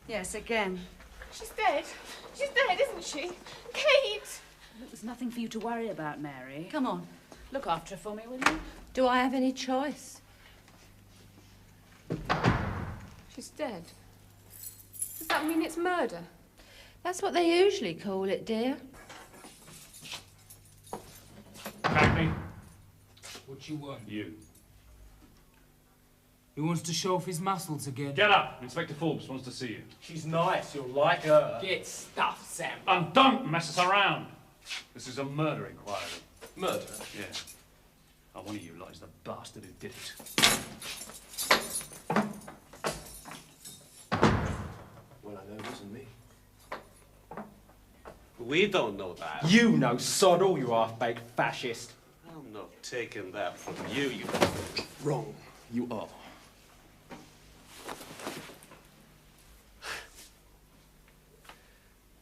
Speaker 2: Yes, again. She's dead. She's dead, isn't she? Kate!
Speaker 12: There's nothing for you to worry about, Mary. Come on. Look after her for me, will you?
Speaker 13: Do I have any choice?
Speaker 2: She's dead. Does that mean it's murder?
Speaker 13: That's what they usually call it, dear.
Speaker 8: Maggie. What you want?
Speaker 17: You.
Speaker 8: He wants to show off his muscles again.
Speaker 17: Get up! Inspector Forbes wants to see you.
Speaker 5: She's nice. You'll like her.
Speaker 8: Get stuffed, Sam.
Speaker 17: And don't mess us around. This is a murder inquiry.
Speaker 5: Murder?
Speaker 17: Yeah. Oh, one of you lot is the bastard who did it.
Speaker 5: Well, I know it wasn't me.
Speaker 6: We don't know that.
Speaker 5: You know sod all, you half-baked fascist.
Speaker 6: I'm not taking that from you, you...
Speaker 5: Wrong. You are.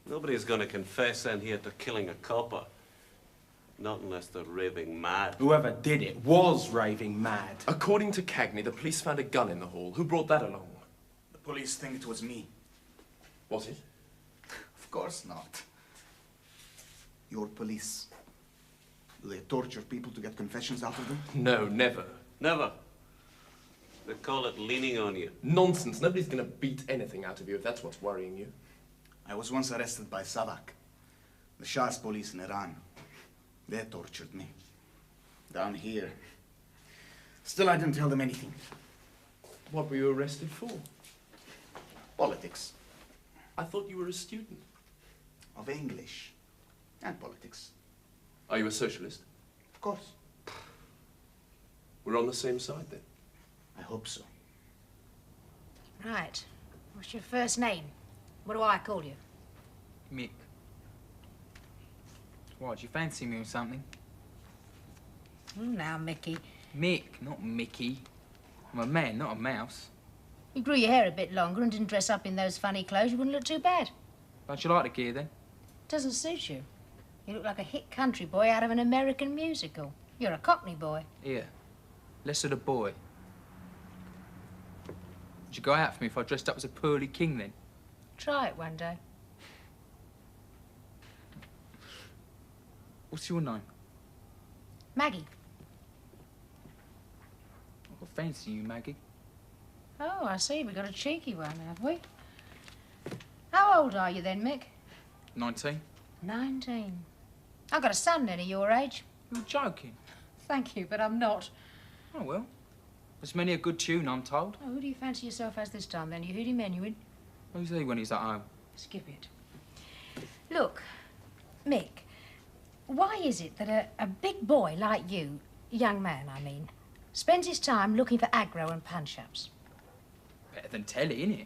Speaker 6: Nobody's gonna confess in here to killing a copper. Not unless they're raving mad.
Speaker 5: Whoever did it was raving mad.
Speaker 7: According to Cagney, the police found a gun in the hall. Who brought that along?
Speaker 18: The police think it was me.
Speaker 7: Was it?
Speaker 18: Of course not. Your police. Do they torture people to get confessions out of them?
Speaker 7: No, never.
Speaker 6: Never. They call it leaning on you.
Speaker 7: Nonsense. Nobody's gonna beat anything out of you if that's what's worrying you.
Speaker 18: I was once arrested by Savak, the Shah's police in Iran. They tortured me. Down here. Still, I didn't tell them anything.
Speaker 7: What were you arrested for?
Speaker 18: Politics.
Speaker 7: I thought you were a student.
Speaker 18: Of English and politics.
Speaker 7: Are you a socialist?
Speaker 18: Of course.
Speaker 7: We're on the same side then.
Speaker 18: I hope so.
Speaker 14: Right. What's your first name? What do I call you?
Speaker 8: Mick. What, do you fancy me or something?
Speaker 14: Now, Mickey.
Speaker 8: Mick, not Mickey. I'm a man, not a mouse.
Speaker 14: If you grew your hair a bit longer and didn't dress up in those funny clothes, you wouldn't look too bad.
Speaker 8: Don't you like the gear, then?
Speaker 14: Doesn't suit you. You look like a hit country boy out of an American musical. You're a Cockney boy.
Speaker 8: Here. Less of the boy. Would you go out for me if I dressed up as a pearly king, then?
Speaker 14: Try it one day.
Speaker 8: What's your name?
Speaker 14: Maggie.
Speaker 8: I fancy you, Maggie.
Speaker 14: Oh, I see. We got a cheeky one, have we? How old are you then, Mick?
Speaker 8: 19.
Speaker 14: 19. I've got a son nearly your age.
Speaker 8: You're joking.
Speaker 14: Thank you, but I'm not.
Speaker 8: Oh, well. There's many a good tune, I'm told.
Speaker 14: Oh, who do you fancy yourself as this time, then? You Hootie Menuhin?
Speaker 8: Who's he when he's at home?
Speaker 14: Skip it. Look, Mick, why is it that a big boy like you, young man, I mean, spends his time looking for aggro and punch-ups?
Speaker 8: Better than telly, innit?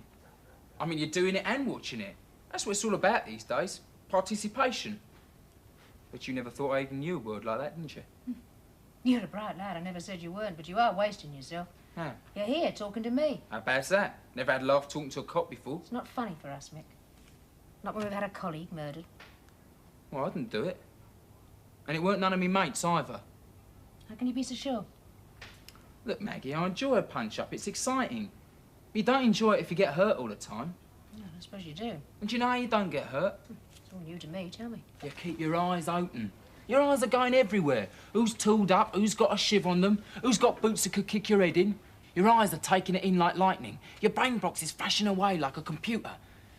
Speaker 8: I mean, you're doing it and watching it. That's what it's all about these days. Participation. But you never thought I even knew a word like that, didn't you?
Speaker 14: You're a bright lad. I never said you weren't, but you are wasting yourself.
Speaker 8: How?
Speaker 14: You're here talking to me.
Speaker 8: How bad's that? Never had a laugh talking to a cop before.
Speaker 14: It's not funny for us, Mick. Not when we've had a colleague murdered.
Speaker 8: Well, I didn't do it. And it weren't none of me mates either.
Speaker 14: How can you be so sure?
Speaker 8: Look, Maggie, I enjoy a punch-up. It's exciting. But you don't enjoy it if you get hurt all the time.
Speaker 14: Yeah, I suppose you do.
Speaker 8: And do you know how you don't get hurt?
Speaker 14: It's all new to me. Tell me.
Speaker 8: You keep your eyes open. Your eyes are going everywhere. Who's tooled up? Who's got a shiv on them? Who's got boots that could kick your head in? Your eyes are taking it in like lightning. Your brain box is flashing away like a computer,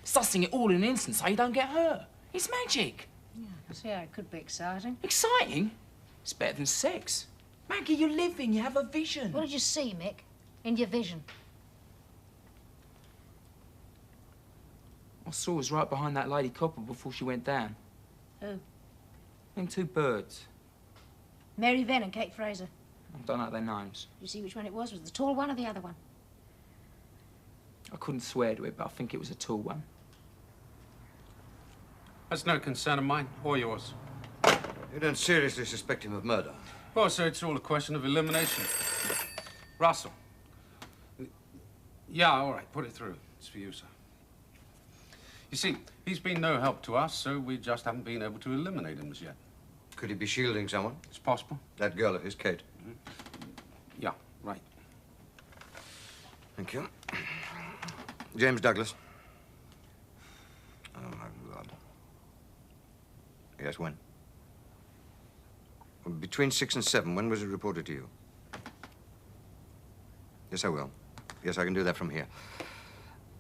Speaker 8: sussing it all in an instant so you don't get hurt. It's magic.
Speaker 14: Yeah, I see how it could be exciting.
Speaker 8: Exciting? It's better than sex. Maggie, you're living. You have a vision.
Speaker 14: What did you see, Mick, in your vision?
Speaker 8: I saw was right behind that lady copper before she went down.
Speaker 14: Who?
Speaker 8: Them two birds.
Speaker 14: Mary Venn and Kate Fraser.
Speaker 8: I don't know their names.
Speaker 14: Did you see which one it was? Was it the tall one or the other one?
Speaker 8: I couldn't swear to it, but I think it was a tall one.
Speaker 1: That's no concern of mine or yours.
Speaker 16: You don't seriously suspect him of murder?
Speaker 1: Well, so it's all a question of elimination. Russell. Yeah, all right, put it through. It's for you, sir. You see, he's been no help to us, so we just haven't been able to eliminate him as yet.
Speaker 16: Could he be shielding someone?
Speaker 1: It's possible.
Speaker 16: That girl of his, Kate?
Speaker 1: Yeah, right.
Speaker 16: Thank you. James Douglas. Oh, my God. Yes, when? Between 6 and 7, when was it reported to you? Yes, I will. Yes, I can do that from here.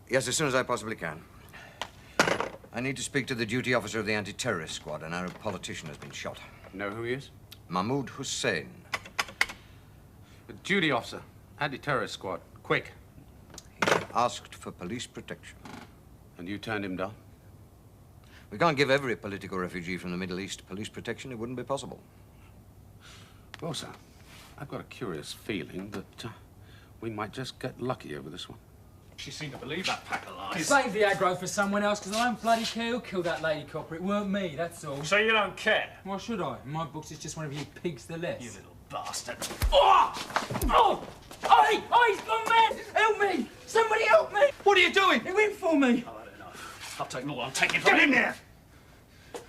Speaker 16: Yes, as soon as I possibly can. I need to speak to the duty officer of the anti-terrorist squad. An Arab politician has been shot.
Speaker 1: Know who he is?
Speaker 16: Mahmoud Hussein.
Speaker 1: The duty officer, anti-terrorist squad. Quick.
Speaker 16: He asked for police protection.
Speaker 1: And you turned him down?
Speaker 16: We can't give every political refugee from the Middle East police protection. It wouldn't be possible.
Speaker 1: Well, sir, I've got a curious feeling that we might just get lucky over this one.
Speaker 17: She seemed to believe that pack of lies.
Speaker 8: Save the aggro for someone else, because I don't bloody care who killed that lady copper. It weren't me, that's all.
Speaker 17: So you don't care?
Speaker 8: Why should I? In my books, it's just one of you pigs the less.
Speaker 17: You little bastard.
Speaker 8: Oh! Oh! Oi! Oi, he's gone mad! Help me! Somebody help me!
Speaker 17: What are you doing?
Speaker 8: He went for me.
Speaker 17: I've had enough. I've taken all I'm taking from him there.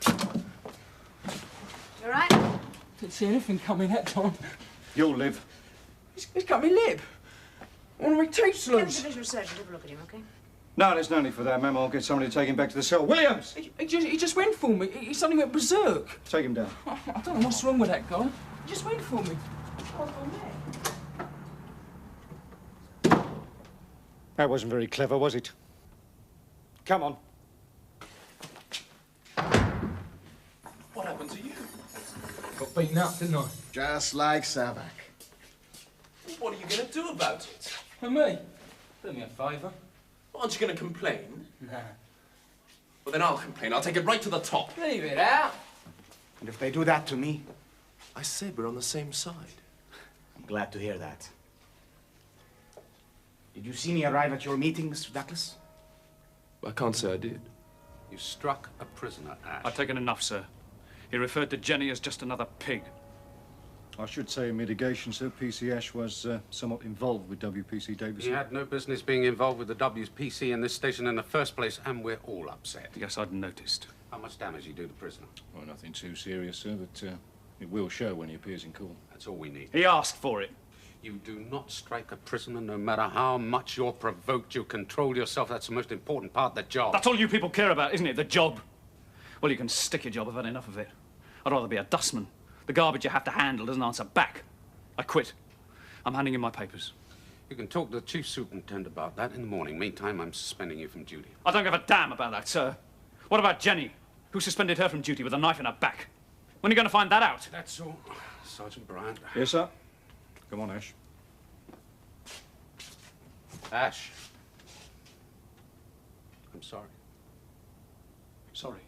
Speaker 14: You all right?
Speaker 8: Didn't see anything coming that time.
Speaker 17: You'll live.
Speaker 8: He's cut me lip. One of my teeth
Speaker 14: Get the
Speaker 8: loose.
Speaker 14: divisional surgeon to have a look at him, OK?
Speaker 4: No, there's no need for that, ma'am. I'll get somebody to take him back to the cell. Williams!
Speaker 8: He just went for me. He suddenly went berserk.
Speaker 4: Take him down.
Speaker 8: I don't know what's wrong with that guy. He just went for me.
Speaker 4: That wasn't very clever, was it? Come on.
Speaker 7: What happened to you?
Speaker 8: Got beaten up, didn't I?
Speaker 18: Just like Savak.
Speaker 7: What are you going to do about it?
Speaker 8: And me? Do me a favour.
Speaker 7: Aren't you going to complain?
Speaker 8: Nah.
Speaker 7: Well, then I'll complain. I'll take it right to the top.
Speaker 8: Leave it out.
Speaker 18: And if they do that to me?
Speaker 7: I said we're on the same side.
Speaker 18: I'm glad to hear that. Did you see me arrive at your meeting, Mr. Douglas?
Speaker 7: I can't say I did.
Speaker 1: You struck a prisoner, Ash.
Speaker 17: I've taken enough, sir. He referred to Jenny as just another pig.
Speaker 4: I should say in mitigation, sir, PC Ash was somewhat involved with WPC Davidson.
Speaker 1: He had no business being involved with the WPC in this station in the first place, and we're all upset.
Speaker 17: Yes, I'd noticed.
Speaker 1: How much damage did you do to the prisoner?
Speaker 19: Well, nothing too serious, sir, but it will show when he appears in court.
Speaker 1: That's all we need.
Speaker 17: He asked for it.
Speaker 1: You do not strike a prisoner no matter how much you're provoked. You control yourself. That's the most important part of the job.
Speaker 17: That's all you people care about, isn't it? The job. Well, you can stick your job. I've had enough of it. I'd rather be a dustman. The garbage you have to handle doesn't answer back. I quit. I'm handing in my papers.
Speaker 1: You can talk to the chief superintendent about that in the morning. Meantime, I'm suspending you from duty.
Speaker 17: I don't give a damn about that, sir. What about Jenny? Who suspended her from duty with a knife in her back? When are you going to find that out?
Speaker 1: That's all, Sergeant Bryant.
Speaker 4: Yes, sir. Come on, Ash.
Speaker 1: Ash. I'm sorry.
Speaker 17: Sorry.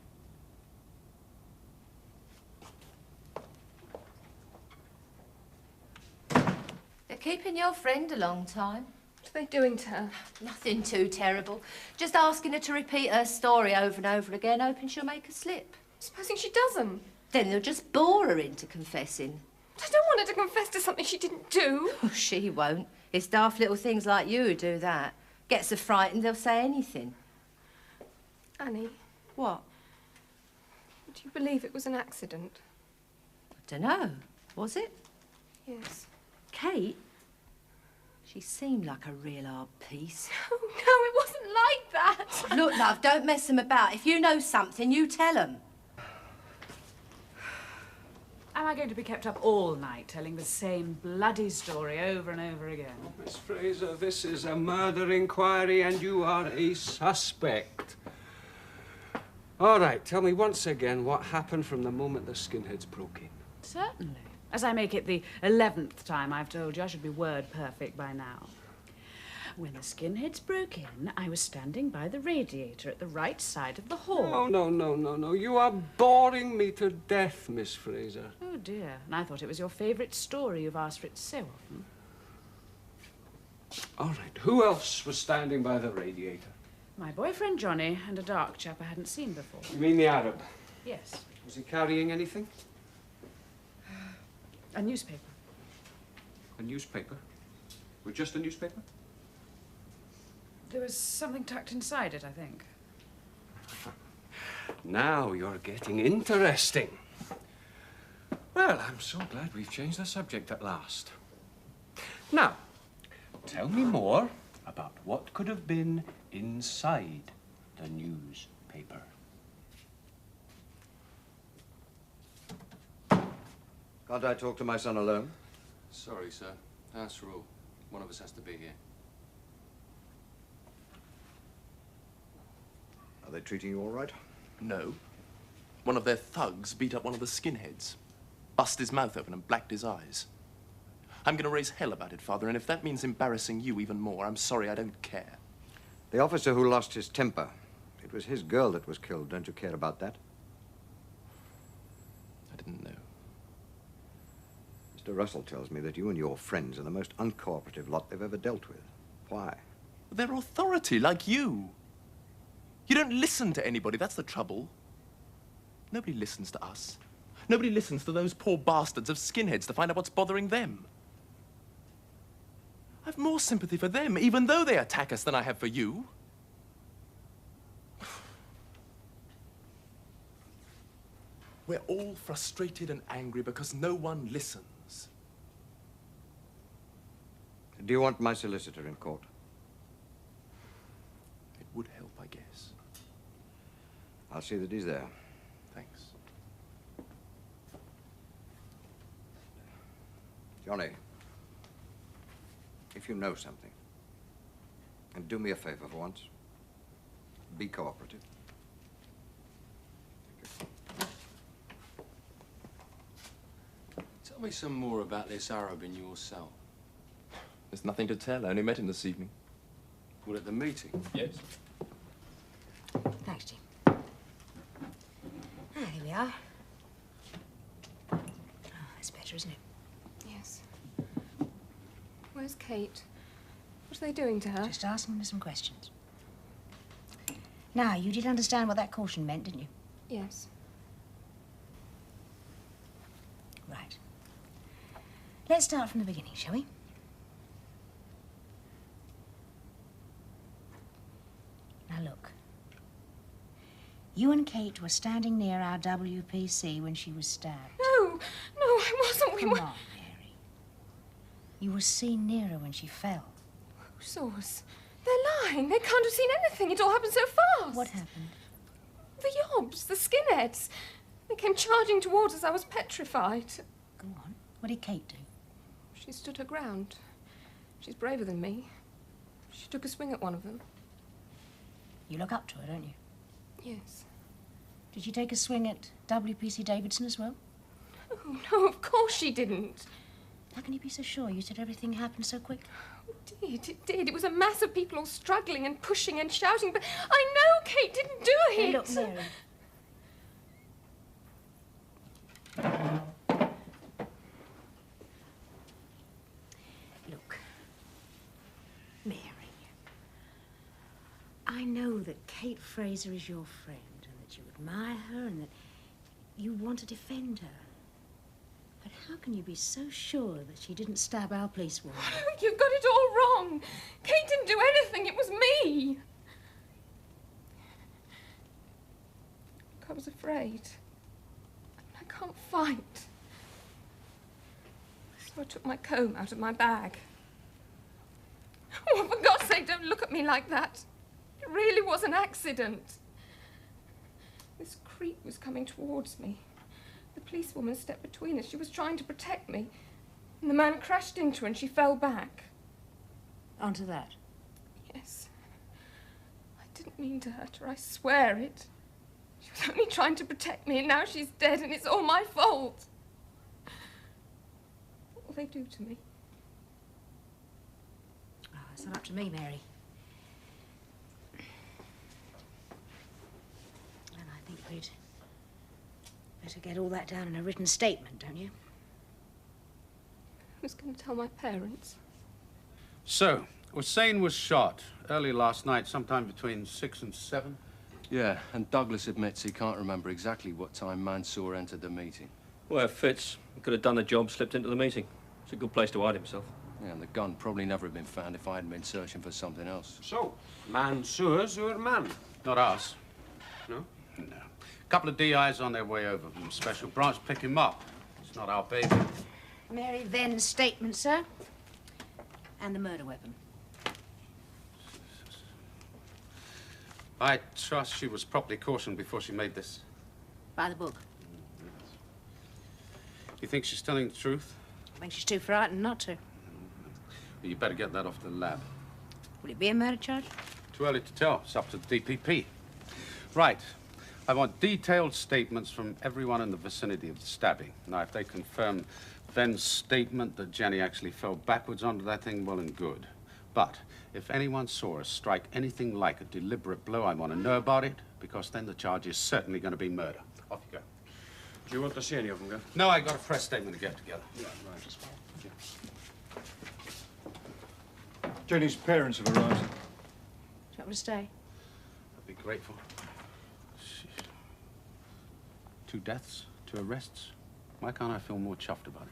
Speaker 13: They're keeping your friend a long time.
Speaker 2: What are they doing to her?
Speaker 13: Nothing too terrible. Just asking her to repeat her story over and over again, hoping she'll make a slip.
Speaker 2: Supposing she doesn't?
Speaker 13: Then they'll just bore her into confessing.
Speaker 2: I don't want her to confess to something she didn't do.
Speaker 13: Oh, she won't. It's daft little things like you who do that. Gets her frightened, they'll say anything.
Speaker 2: Annie.
Speaker 13: What?
Speaker 2: Do you believe it was an accident?
Speaker 13: I dunno. Was it?
Speaker 2: Yes.
Speaker 13: Kate? She seemed like a real hard piece.
Speaker 2: Oh, no, it wasn't like that.
Speaker 13: Look, love, don't mess them about. If you know something, you tell them.
Speaker 12: Am I going to be kept up all night telling the same bloody story over and over again?
Speaker 10: Miss Fraser, this is a murder inquiry and you are a suspect. All right, tell me once again what happened from the moment the skinheads broke in.
Speaker 12: Certainly. As I make it the 11th time I've told you, I should be word perfect by now. When the skinheads broke in, I was standing by the radiator at the right side of the hall.
Speaker 10: No. You are boring me to death, Miss Fraser.
Speaker 12: Oh, dear. And I thought it was your favourite story. You've asked for it so often.
Speaker 10: All right, who else was standing by the radiator?
Speaker 12: My boyfriend Johnny and a dark chap I hadn't seen before.
Speaker 10: You mean the Arab?
Speaker 12: Yes.
Speaker 10: Was he carrying anything?
Speaker 12: A newspaper.
Speaker 10: A newspaper? With just a newspaper?
Speaker 12: There was something tucked inside it, I think.
Speaker 10: Now you're getting interesting. Well, I'm so glad we've changed the subject at last. Now, tell me more about what could have been inside the newspaper.
Speaker 16: Can't I talk to my son alone?
Speaker 19: Sorry, sir. House rule. One of us has to be here.
Speaker 16: Are they treating you all right?
Speaker 7: No. One of their thugs beat up one of the skinheads. Bust his mouth open and blacked his eyes. I'm going to raise hell about it, Father, and if that means embarrassing you even more, I'm sorry, I don't care.
Speaker 16: The officer who lost his temper. It was his girl that was killed. Don't you care about that?
Speaker 7: I didn't know.
Speaker 16: Mr. Russell tells me that you and your friends are the most uncooperative lot they've ever dealt with. Why?
Speaker 7: They're authority, like you. You don't listen to anybody, that's the trouble. Nobody listens to us. Nobody listens to those poor bastards of skinheads to find out what's bothering them. I've more sympathy for them, even though they attack us, than I have for you. We're all frustrated and angry because no one listens.
Speaker 16: Do you want my solicitor in court?
Speaker 7: It would help, I guess.
Speaker 16: I'll see that he's there.
Speaker 7: Thanks.
Speaker 16: Johnny, if you know something, and do me a favor for once, be cooperative.
Speaker 19: Tell me some more about this Arab in your cell.
Speaker 7: There's nothing to tell. I only met him this evening.
Speaker 19: Well, at the meeting?
Speaker 7: Yes.
Speaker 14: Thanks, Jim. we are. Oh, that's better, isn't it?
Speaker 2: Yes. Where's Kate? What are they doing to her?
Speaker 14: Just asking her some questions. Now, you did understand what that caution meant, didn't you?
Speaker 2: Yes.
Speaker 14: Right. Let's start from the beginning, shall we? Now, look. You and Kate were standing near our WPC when she was stabbed.
Speaker 2: No, I wasn't. We
Speaker 14: Come
Speaker 2: were...
Speaker 14: on, Mary. You were seen near her when she fell.
Speaker 2: Who saw us? They're lying. They can't have seen anything. It all happened so fast.
Speaker 14: What happened?
Speaker 2: The yobs, the skinheads. They came charging towards us. I was petrified.
Speaker 14: Go on. What did Kate do?
Speaker 2: She stood her ground. She's braver than me. She took a swing at one of them.
Speaker 14: You look up to her, don't you?
Speaker 2: Yes.
Speaker 14: Did she take a swing at WPC Davidson as well?
Speaker 2: Oh, no, of course she didn't.
Speaker 14: How can you be so sure? You said everything happened so quick.
Speaker 2: It did. It was a mass of people all struggling and pushing and shouting, but I know Kate didn't do it.
Speaker 14: Hey, look, Mary. Look, Mary, I know that Kate Fraser is your friend and that you admire her and that you want to defend her. But how can you be so sure that she didn't stab our policewoman?
Speaker 2: You've got it all wrong. Kate didn't do anything. It was me. I was afraid. I can't fight. So I took my comb out of my bag. Oh, for God's sake, don't look at me like that. It really was an accident. This creep was coming towards me. The policewoman stepped between us. She was trying to protect me. And the man crashed into her and she fell back.
Speaker 14: Onto that?
Speaker 2: Yes. I didn't mean to hurt her, I swear it. She was only trying to protect me and now she's dead and it's all my fault. What will they do to me?
Speaker 14: Oh, it's not up to me, Mary. And I think we'd better get all that down in a written statement, don't you?
Speaker 2: Who's going to tell my parents?
Speaker 1: So, Hussein was shot early last night, sometime between 6 and 7.
Speaker 20: Yeah, and Douglas admits he can't remember exactly what time Mansour entered the meeting.
Speaker 11: Well, it fits. He could have done the job, slipped into the meeting. It's a good place to hide himself.
Speaker 20: Yeah, and the gun probably never have been found if I hadn't been searching for something else.
Speaker 10: So, Mansour's your man?
Speaker 1: Not us.
Speaker 10: No?
Speaker 1: No. A couple of DIs on their way over from the special branch pick him up. It's not our baby.
Speaker 14: Mary Venn's statement, sir. And the murder weapon.
Speaker 1: I trust she was properly cautioned before she made this.
Speaker 14: By the book.
Speaker 1: You think she's telling the truth?
Speaker 14: I think she's too frightened not to.
Speaker 1: Well, you better get that off the lab.
Speaker 14: Will it be a murder charge?
Speaker 1: Too early to tell. It's up to the DPP. Right. I want detailed statements from everyone in the vicinity of the stabbing. Now, if they confirm Venn's statement that Jenny actually fell backwards onto that thing, well and good. But if anyone saw us strike anything like a deliberate blow, I want to know about it, because then the charge is certainly going to be murder. Off you go.
Speaker 10: Do you want to see any of them, Gav?
Speaker 1: No, I got a press statement to get together.
Speaker 10: Yeah, right, as well. Yeah.
Speaker 4: Jenny's parents have arrived.
Speaker 14: Do you want me to stay?
Speaker 1: I'd be grateful. Sheesh. 2 deaths, 2 arrests. Why can't I feel more chuffed about it?